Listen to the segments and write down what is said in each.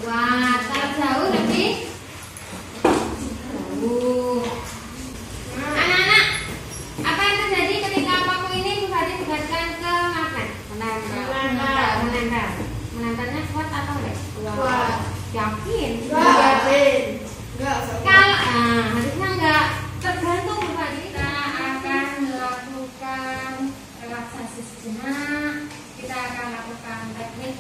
kuat. Kalau jauh lebih jauh. Anak-anak, apa yang terjadi ketika paku ini dibuatkan ke magnet? Menempel. Menempelnya kuat atau enggak? Kuat. Yakin? Yakin. Kalau harusnya enggak, tergantung Bapak. Kita akan melakukan relaksasi sejenak. Kita akan lakukan teknik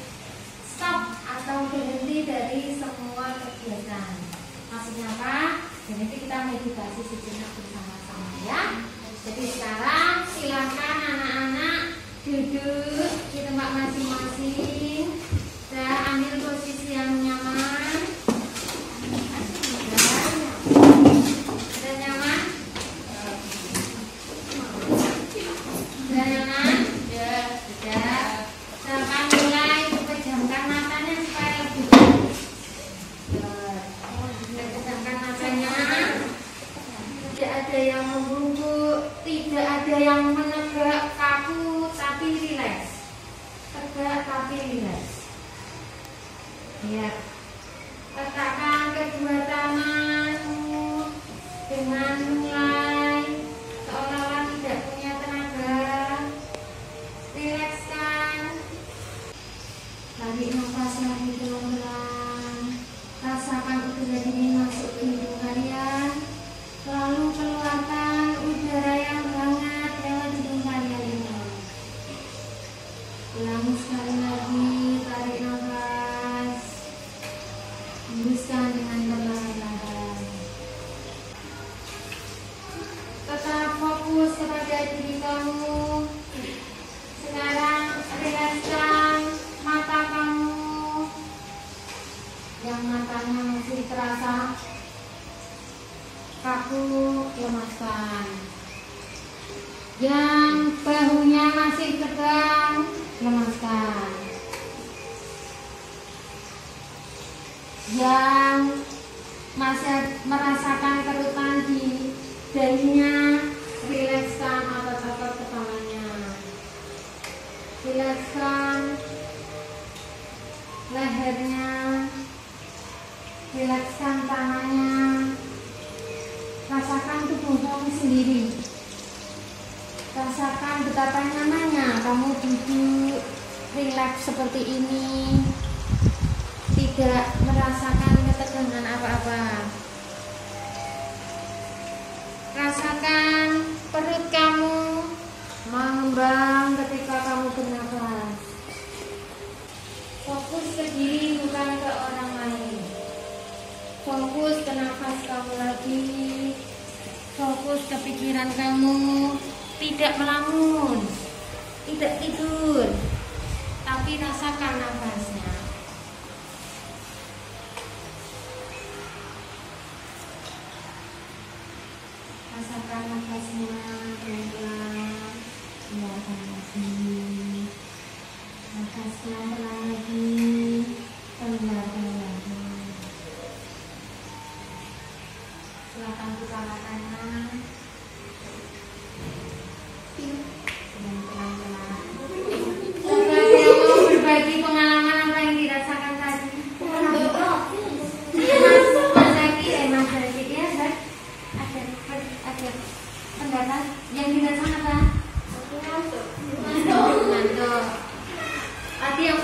stop atau berhenti dari semua kegiatan. Maksudnya apa? Jadi kita meditasi sejenak bersama-sama ya. Jadi sekarang silakan anak-anak duduk di tempat masing-masing dan ambil posisi yang nyaman. Sudah nyaman? Sudah nyaman? Ya, sudah. Silakan mulai pejamkan matanya supaya lebih pejamkan matanya. Tidak ada yang membungkuk, tidak ada yang menegak kaku, tapi rileks. Tegak tapi rileks. Ya. Letakkan kedua tanganmu dengan mulai seolah-olah tidak punya tenaga. Rilekskan. Tarik nafas lagi pelan-pelan. Rasakan udara dingin masuk ke hidung kalian. Lalu keluarkan udara yang hangat lewat hidung kalian ini. Ulangi sekali lagi. Tarik nafas. Hembuskan dengan perlahan-lahan. Tetap fokus kepada diri kamu. Sekarang rilekskan mata kamu. Yang matanya masih terasa kaku, lemaskan. Yang bahunya masih tegang, lemaskan. Yang masih merasakan kerutan di dahinya, rilekskan otot-otot kepalanya. Rilekskan lehernya, rilekskan tangannya. Rasakan tubuh kamu sendiri. Rasakan betapa nyamannya kamu duduk rileks seperti ini, tidak merasakan ketegangan apa-apa. Rasakan perut kamu mengembang ketika kamu bernafas. Fokus ke diri, bukan ke orang lain. Fokus ke nafas kamu lagi. Fokus ke pikiran kamu. Tidak melamun, tidak tidur, tapi rasakan nafasnya. Rasakan nafasnya pelan-pelan. Keluarkan lagi. Nafasnya pelan lagi. Keluarkan lagi. Silakan buka matanya. Dan pelan-pelan. Coba yang mau berbagi pengalaman apa yang dirasakan tadi? Mas Zaki ya, Zak? Ada pendapat yang dirasakan apa? Ngantuk. Tadi yang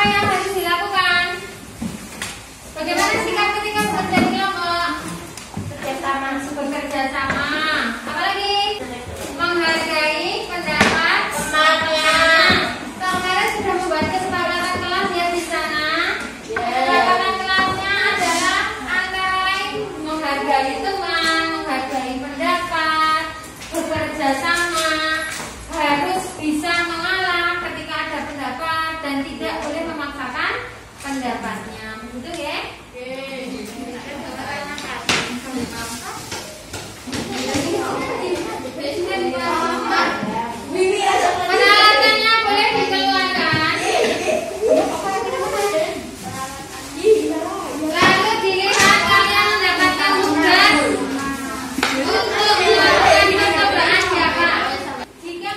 yang harus dilakukan? Bagaimana sikap ketika bekerja di kelompok? Bekerja sama. Apalagi? Menghargai pendapat temannya. Kemarin sudah membuat kesepakatan kelas ya di sana. Kesepakatan kelasnya adalah antara lain menghargai teman, menghargai pendapat, bekerja sama, harus bisa mengalah ketika ada pendapat dan tidak boleh memaksakan pendapatnya. Begitu ya? Peralatannya boleh dikeluarkan. Lalu dilihat kalian mendapatkan tugas untuk melakukan percobaan siapa. Jika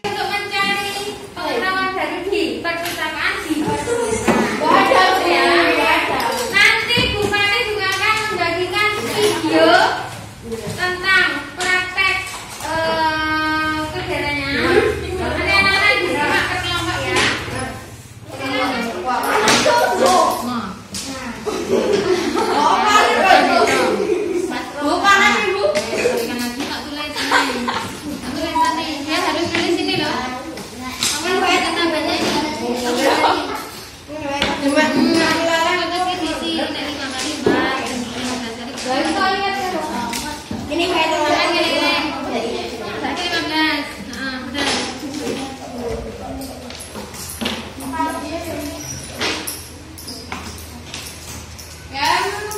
untuk mencari pengetahuan baru di perpustakaan di nanti Bu Fani juga akan membagikan video tentang praktek kerjanya. Nanti anak-anak disimak per kelompok ya. Bukan Ibu. Berikan lagi tak tulis ini. Tak tulis ini. Ya harus tulis ini loh. Kamu lihat tambahnya ini. Ini kayak teman-teman Ini. ini. 15. Nah, benar. Ya,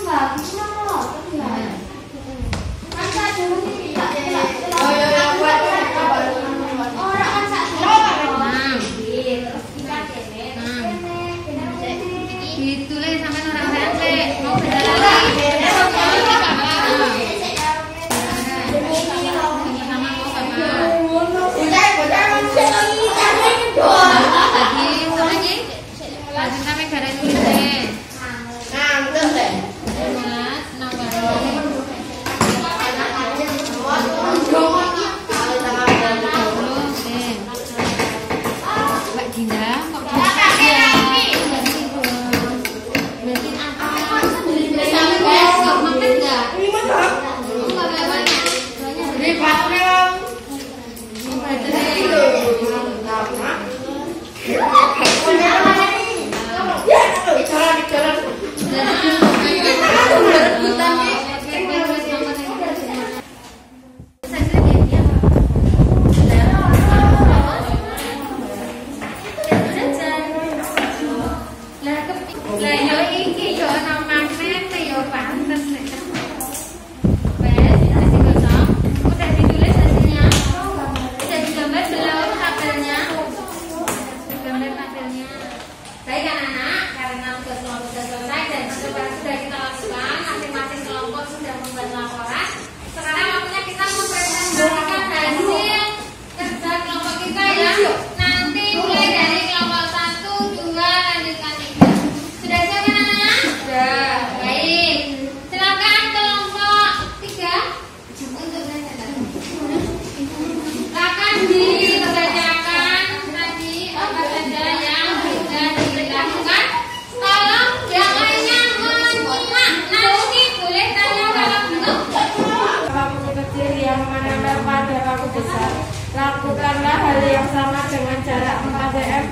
bagus loh. Masa dulu ini. Oh ya, buat orang kan sak. Terus kita ditulis sampai orang pendek. Mau beda lagi. Sama mau lagi. Lanjut sampai garis tulisnya. Nah, betul deh.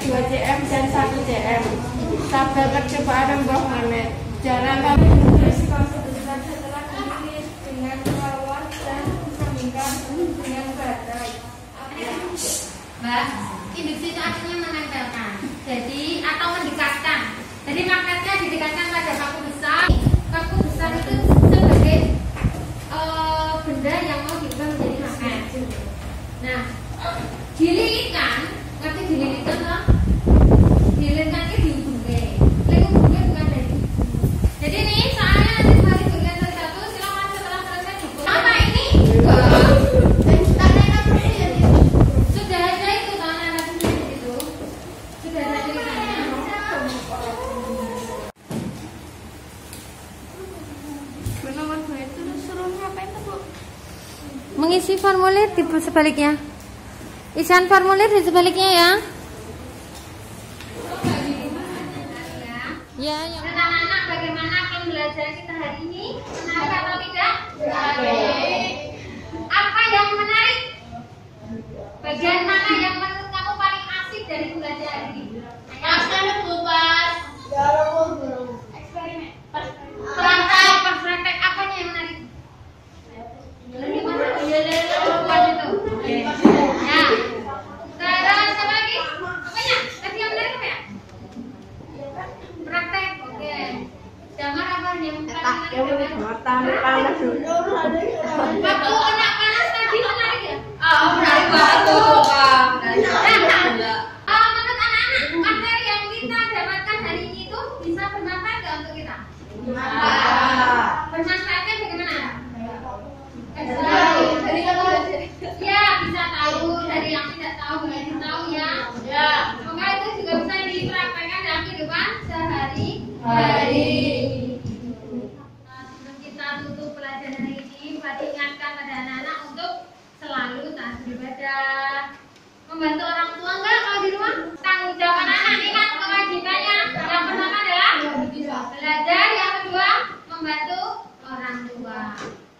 2cm dan 1cm. Tabel percobaan Mbah Manet. Jalan kami menulis keputusan setelah ditulis dengan lawan dan disambungkan dengan badai. Mbak, induksi itu artinya menempelkan. Jadi atau mendekatkan. Jadi magnetnya didekatkan pada paku besar. Paku besar itu sebagai benda yang mau diubah menjadi magnet. Nah, dililitkan, ngerti dililitkan loh? Dililitkan itu dihubungkan. Hubungnya bukan dari. Jadi nih soalnya nanti balik bagian satu, silakan setelah selesai buku. Apa ini? Sudah ada itu kan anak itu. Sudah ada tulisannya. Nomor 2 itu suruh ngapain tuh, Bu? Mengisi formulir di sebaliknya. Isian formulir di sebaliknya ya. Ya, yang anak-anak, bagaimana pembelajaran kita hari ini? Menarik atau tidak? Menarik. Apa yang menarik? Bagian mana yang menurut kamu paling asik dari pembelajaran ini? Eksperimen. Pas praktek apanya yang menarik? Lebih mana? Pas itu. Ya. Terus apa lagi? Apanya? Tadi yang menarik apa ya? Praktek. Oke. Jamar apa yang paling menarik? Waktu kena panas tadi menarik ya? Menarik banget tuh, Pak. Menurut anak-anak, materi yang kita dapatkan hari ini itu bisa bermanfaat nggak untuk kita? Bermanfaatnya bagaimana? Ya, bisa tahu dari yang tidak tahu menjadi tahu ya. Semoga itu juga bisa dipraktekkan dalam kehidupan sehari-hari. Sebelum kita tutup pelajaran hari ini, Pak ingatkan pada anak-anak untuk selalu taat beribadah. Membantu orang tua enggak kalau di rumah? Tanggung jawab anak-anak, ingat kewajibannya. Yang pertama adalah belajar, yang kedua membantu orang tua.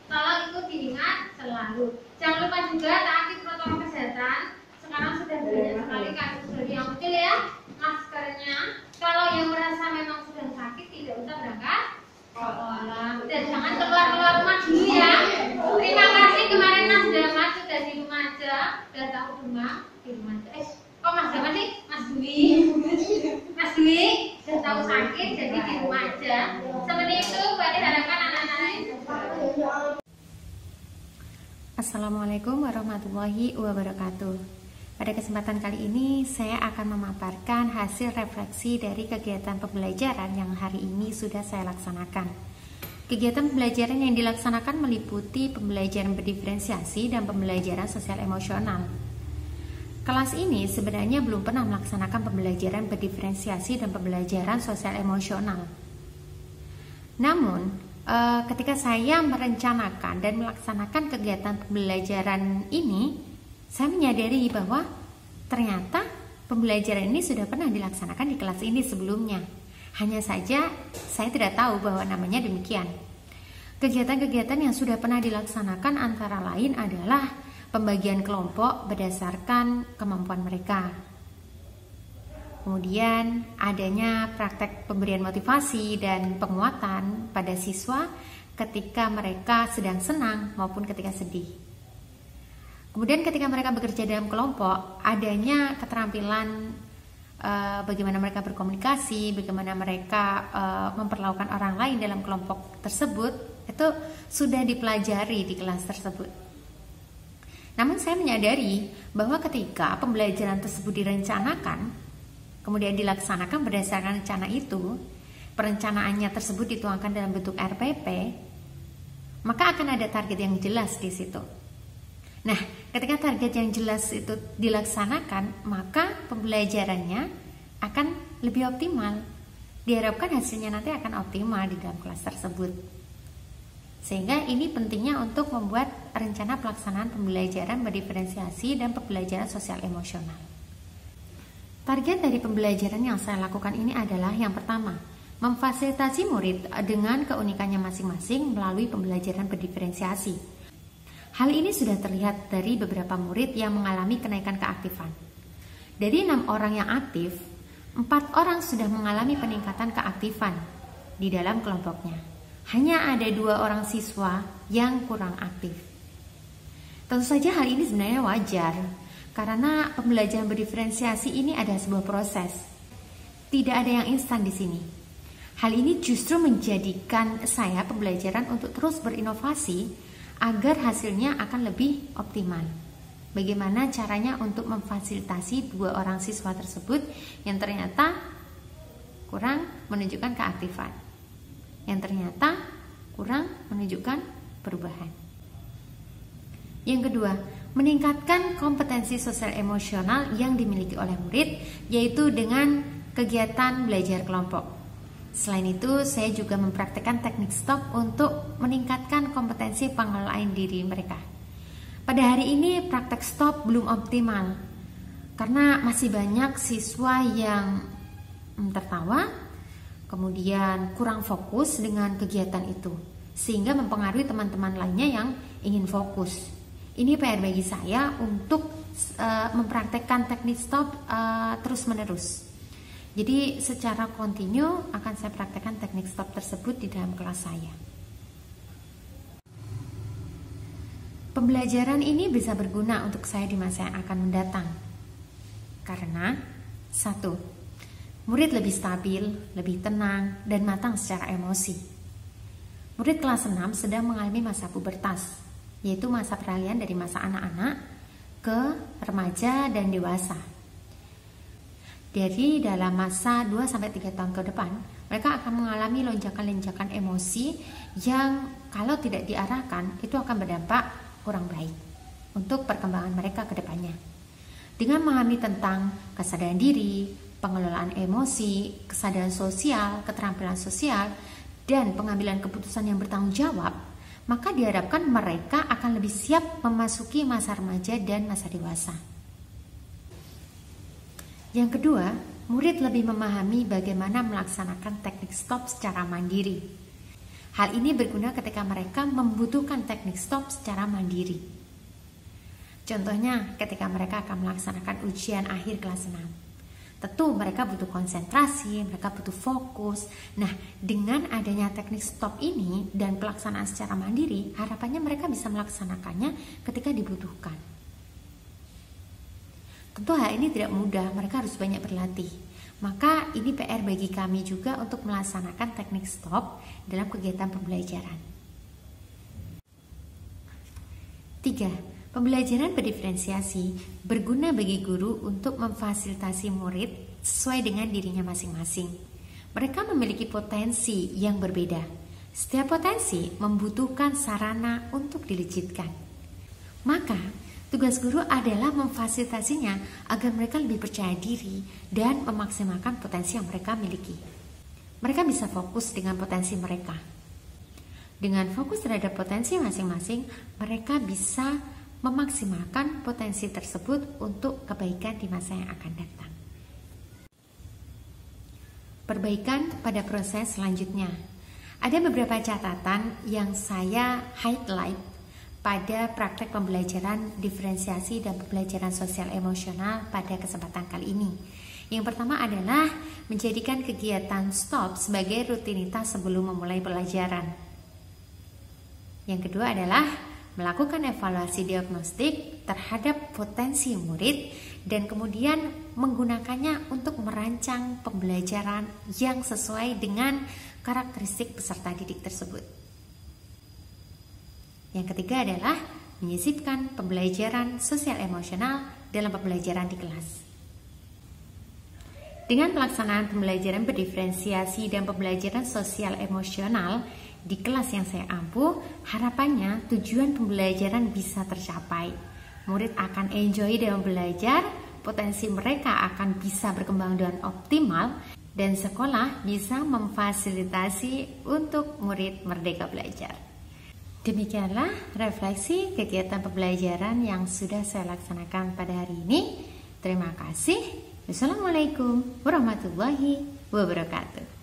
Tolong itu diingat selalu. Jangan lupa juga taati protokol kesehatan. Sekarang sudah banyak sekali kasus yang kecil ya. Maskernya. Kalau yang merasa memang sudah sakit tidak usah berangkat sekolah. Dan jangan keluar rumah dulu ya. Terima kasih kemarin Mas Dama sudah di rumah aja. Sudah tahu rumah di rumah aja. Kok Mas Dama sih? Mas Dwi. Mas Dwi sudah tahu sakit jadi di rumah aja. Seperti itu buat diharapkan anak-anak lain. Assalamualaikum warahmatullahi wabarakatuh. Pada kesempatan kali ini saya akan memaparkan hasil refleksi dari kegiatan pembelajaran yang hari ini sudah saya laksanakan. Kegiatan pembelajaran yang dilaksanakan meliputi pembelajaran berdiferensiasi dan pembelajaran sosial emosional. Kelas ini sebenarnya belum pernah melaksanakan pembelajaran berdiferensiasi dan pembelajaran sosial emosional. Namun, ketika saya merencanakan dan melaksanakan kegiatan pembelajaran ini, saya menyadari bahwa ternyata pembelajaran ini sudah pernah dilaksanakan di kelas ini sebelumnya. Hanya saja saya tidak tahu bahwa namanya demikian. Kegiatan-kegiatan yang sudah pernah dilaksanakan antara lain adalah pembagian kelompok berdasarkan kemampuan mereka. Kemudian adanya praktek pemberian motivasi dan penguatan pada siswa ketika mereka sedang senang maupun ketika sedih. Kemudian ketika mereka bekerja dalam kelompok, adanya keterampilan bagaimana mereka berkomunikasi, bagaimana mereka memperlakukan orang lain dalam kelompok tersebut, itu sudah dipelajari di kelas tersebut. Namun saya menyadari bahwa ketika pembelajaran tersebut direncanakan, kemudian dilaksanakan berdasarkan rencana itu, perencanaannya tersebut dituangkan dalam bentuk RPP, maka akan ada target yang jelas di situ. Nah, ketika target yang jelas itu dilaksanakan, maka pembelajarannya akan lebih optimal. Diharapkan hasilnya nanti akan optimal di dalam kelas tersebut. Sehingga ini pentingnya untuk membuat rencana pelaksanaan pembelajaran berdiferensiasi dan pembelajaran sosial emosional. Target dari pembelajaran yang saya lakukan ini adalah yang pertama, memfasilitasi murid dengan keunikannya masing-masing melalui pembelajaran berdiferensiasi. Hal ini sudah terlihat dari beberapa murid yang mengalami kenaikan keaktifan. Dari 6 orang yang aktif, 4 orang sudah mengalami peningkatan keaktifan di dalam kelompoknya. Hanya ada 2 orang siswa yang kurang aktif. Tentu saja hal ini sebenarnya wajar, karena pembelajaran berdiferensiasi ini ada sebuah proses. Tidak ada yang instan di sini. Hal ini justru menjadikan saya pembelajaran untuk terus berinovasi agar hasilnya akan lebih optimal. Bagaimana caranya untuk memfasilitasi 2 orang siswa tersebut yang ternyata kurang menunjukkan keaktifan, yang ternyata kurang menunjukkan perubahan. Yang kedua, meningkatkan kompetensi sosial emosional yang dimiliki oleh murid, yaitu dengan kegiatan belajar kelompok. Selain itu, saya juga mempraktikkan teknik stop untuk meningkatkan kompetensi pengelolaan diri mereka. Pada hari ini praktek stop belum optimal karena masih banyak siswa yang tertawa, kemudian kurang fokus dengan kegiatan itu, sehingga mempengaruhi teman-teman lainnya yang ingin fokus. Ini PR bagi saya untuk mempraktekkan teknik stop terus-menerus. Jadi secara kontinu akan saya praktekkan teknik stop tersebut di dalam kelas saya. Pembelajaran ini bisa berguna untuk saya di masa yang akan mendatang. Karena 1. Murid lebih stabil, lebih tenang, dan matang secara emosi. Murid kelas 6 sedang mengalami masa pubertas, yaitu masa peralihan dari masa anak-anak ke remaja dan dewasa. Dari dalam masa 2-3 tahun ke depan, mereka akan mengalami lonjakan-lonjakan emosi yang kalau tidak diarahkan itu akan berdampak kurang baik untuk perkembangan mereka ke depannya. Dengan memahami tentang kesadaran diri, pengelolaan emosi, kesadaran sosial, keterampilan sosial, dan pengambilan keputusan yang bertanggung jawab, maka diharapkan mereka akan lebih siap memasuki masa remaja dan masa dewasa. Yang kedua, murid lebih memahami bagaimana melaksanakan teknik stop secara mandiri. Hal ini berguna ketika mereka membutuhkan teknik stop secara mandiri. Contohnya ketika mereka akan melaksanakan ujian akhir kelas 6. Tentu mereka butuh konsentrasi, mereka butuh fokus. Nah, dengan adanya teknik stop ini dan pelaksanaan secara mandiri, harapannya mereka bisa melaksanakannya ketika dibutuhkan. Tentu hal ini tidak mudah, mereka harus banyak berlatih. Maka ini PR bagi kami juga untuk melaksanakan teknik stop dalam kegiatan pembelajaran. 3. Pembelajaran berdiferensiasi berguna bagi guru untuk memfasilitasi murid sesuai dengan dirinya masing-masing. Mereka memiliki potensi yang berbeda. Setiap potensi membutuhkan sarana untuk dilucutkan. Maka tugas guru adalah memfasilitasinya agar mereka lebih percaya diri dan memaksimalkan potensi yang mereka miliki. Mereka bisa fokus dengan potensi mereka. Dengan fokus terhadap potensi masing-masing, mereka bisa memaksimalkan potensi tersebut untuk kebaikan di masa yang akan datang. Perbaikan pada proses selanjutnya. Ada beberapa catatan yang saya highlight pada praktek pembelajaran diferensiasi dan pembelajaran sosial emosional pada kesempatan kali ini. Yang pertama adalah menjadikan kegiatan stop sebagai rutinitas sebelum memulai pelajaran. Yang kedua adalah melakukan evaluasi diagnostik terhadap potensi murid dan kemudian menggunakannya untuk merancang pembelajaran yang sesuai dengan karakteristik peserta didik tersebut. Yang ketiga adalah menyisipkan pembelajaran sosial emosional dalam pembelajaran di kelas. Dengan pelaksanaan pembelajaran berdiferensiasi dan pembelajaran sosial emosional di kelas yang saya ampuh, harapannya tujuan pembelajaran bisa tercapai. Murid akan enjoy dalam belajar, potensi mereka akan bisa berkembang dengan optimal, dan sekolah bisa memfasilitasi untuk murid merdeka belajar. Demikianlah refleksi kegiatan pembelajaran yang sudah saya laksanakan pada hari ini. Terima kasih. Wassalamualaikum warahmatullahi wabarakatuh.